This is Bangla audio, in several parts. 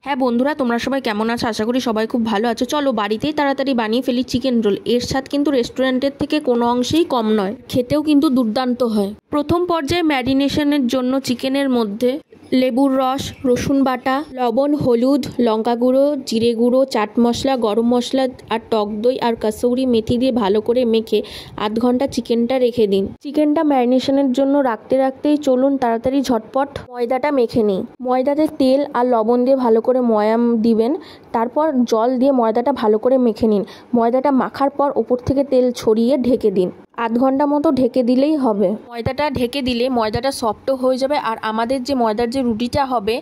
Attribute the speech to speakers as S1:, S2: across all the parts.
S1: হ্যাঁ বন্ধুরা, তোমরা সবাই কেমন আছো? আশা করি সবাই খুব ভালো আছো। চলো বাড়িতেই তাড়াতাড়ি বানিয়ে ফেলি চিকেন রোল। এর স্বাদ কিন্তু রেস্টুরেন্টের থেকে কোনো অংশেই কম নয়, খেতেও কিন্তু দুর্দান্ত হয়। প্রথম পর্যায়ে ম্যারিনেশনের জন্য চিকেনের মধ্যে লেবুর রস, রসুন বাটা, লবণ, হলুদ, লঙ্কা গুঁড়ো, জিরে গুঁড়ো, চাট মশলা, গরম মশলা আর টক দই আর কাসুরি মেথি দিয়ে ভালো করে মেখে আধ ঘন্টা চিকেনটা রেখে দিন। চিকেনটা ম্যারিনেশনের জন্য রাখতে রাখতেই চলুন তাড়াতাড়ি ঝটপট ময়দাটা মেখে নিই। ময়দাতে তেল আর লবণ দিয়ে ভালো করে ময়াম দিবেন, তারপর জল দিয়ে ময়দাটা ভালো করে মেখে নিন। ময়দাটা মাখার পর ওপর থেকে তেল ছড়িয়ে ঢেকে দিন। আধ ঘন্টা মতো ঢেকে দিলেই হবে। ময়দাটা ঢেকে দিলে ময়দাটা সফটও হয়ে যাবে আর আমাদের যে ময়দার যে রুটিটা হবে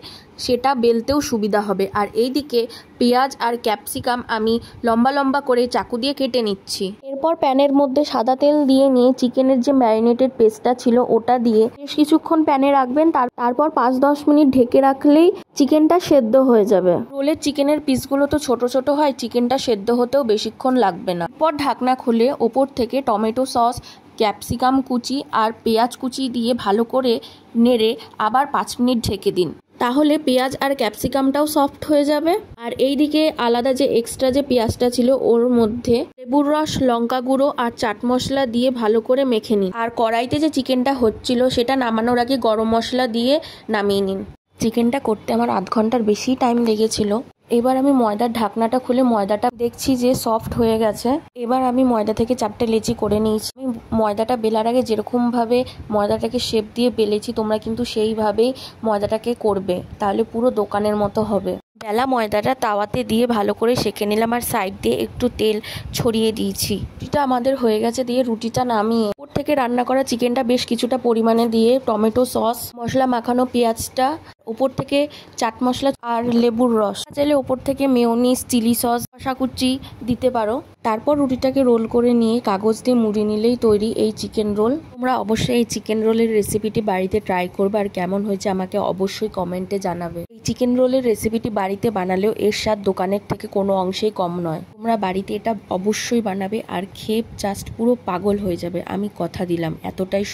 S1: সেটা বেলতেও সুবিধা হবে। আর এইদিকে পেঁয়াজ আর ক্যাপসিকাম আমি লম্বা লম্বা করে চাকু দিয়ে কেটে নিচ্ছি। এরপর প্যানের মধ্যে সাদা তেল দিয়ে নিয়ে চিকেনের যে ম্যারিনেটেড পেস্টটা ছিল ওটা দিয়ে বেশ কিছুক্ষণ প্যানে রাখবেন। তারপর 5-10 মিনিট ঢেকে রাখলেই চিকেনটা সেদ্ধ হয়ে যাবে। রোলের চিকেনের পিসগুলো তো ছোট ছোট হয়, চিকেনটা সেদ্ধ হতেও বেশিক্ষণ লাগবে না। এরপর ঢাকনা খুলে ওপর থেকে টমেটো সস, ক্যাপসিকাম কুচি আর পেঁয়াজ কুচি দিয়ে ভালো করে নেড়ে আবার 5 মিনিট ঢেকে দিন। তাহলে পেঁয়াজ আর ক্যাপসিকামটাও সফট হয়ে যাবে। আর এইদিকে আলাদা যে এক্সট্রা যে পেঁয়াজটা ছিল ওর মধ্যে লেবুর রস, লঙ্কা গুঁড়ো আর চাট মশলা দিয়ে ভালো করে মেখে নিন। আর কড়াইতে যে চিকেনটা হচ্ছিল সেটা নামানোর আগে গরম মশলা দিয়ে নামিয়ে নিন। চিকেনটা করতে আমার আধ ঘন্টার বেশি টাইম লেগেছিল। এবার আমি ময়দার ঢাকনাটা খুলে ময়দাটা দেখছি যে সফট হয়ে গেছে। এবার আমি ময়দা থেকে 4টে লেচি করে নিয়েছি। আমি ময়দাটা বেলার আগে যেরকমভাবে ময়দাটাকে শেপ দিয়ে বেলেছি তোমরা কিন্তু সেইভাবেই ময়দাটাকে করবে, তাহলে পুরো দোকানের মতো হবে। বেলা ময়দাটা তাওয়াতে দিয়ে ভালো করে সেঁকে নিলাম আর সাইড দিয়ে একটু তেল ছড়িয়ে দিয়েছি। রুটিটা আমাদের হয়ে গেছে, দিয়ে রুটিটা নামিয়ে ওপর থেকে রান্না করা চিকেনটা বেশ কিছুটা পরিমাণে দিয়ে টমেটো সস, মশলা মাখানো পেঁয়াজটা, ওপর থেকে চাট মশলা আর লেবুর রস, চাইলে ওপর থেকে মেয়োনিজ, চিলি সস, শসা কুচি দিতে পারো। তারপর রুটিটাকে রোল করে নিয়ে কাগজ দিয়ে মুড়ে নিলেই তৈরি এই চিকেন রোল। তোমরা অবশ্যই এই চিকেন রোলের রেসিপিটি বাড়িতে ট্রাই করবে আর কেমন হয়েছে আমাকে অবশ্যই কমেন্টে জানাবে। এই চিকেন রোলের রেসিপিটি বাড়িতে বানালেও এর স্বাদ দোকানের থেকে কোনো অংশেই কম নয়। তোমরা বাড়িতে এটা অবশ্যই বানাবে আর খেয়ে জাস্ট পুরো পাগল হয়ে যাবে, আমি কথা দিলাম। এতটাই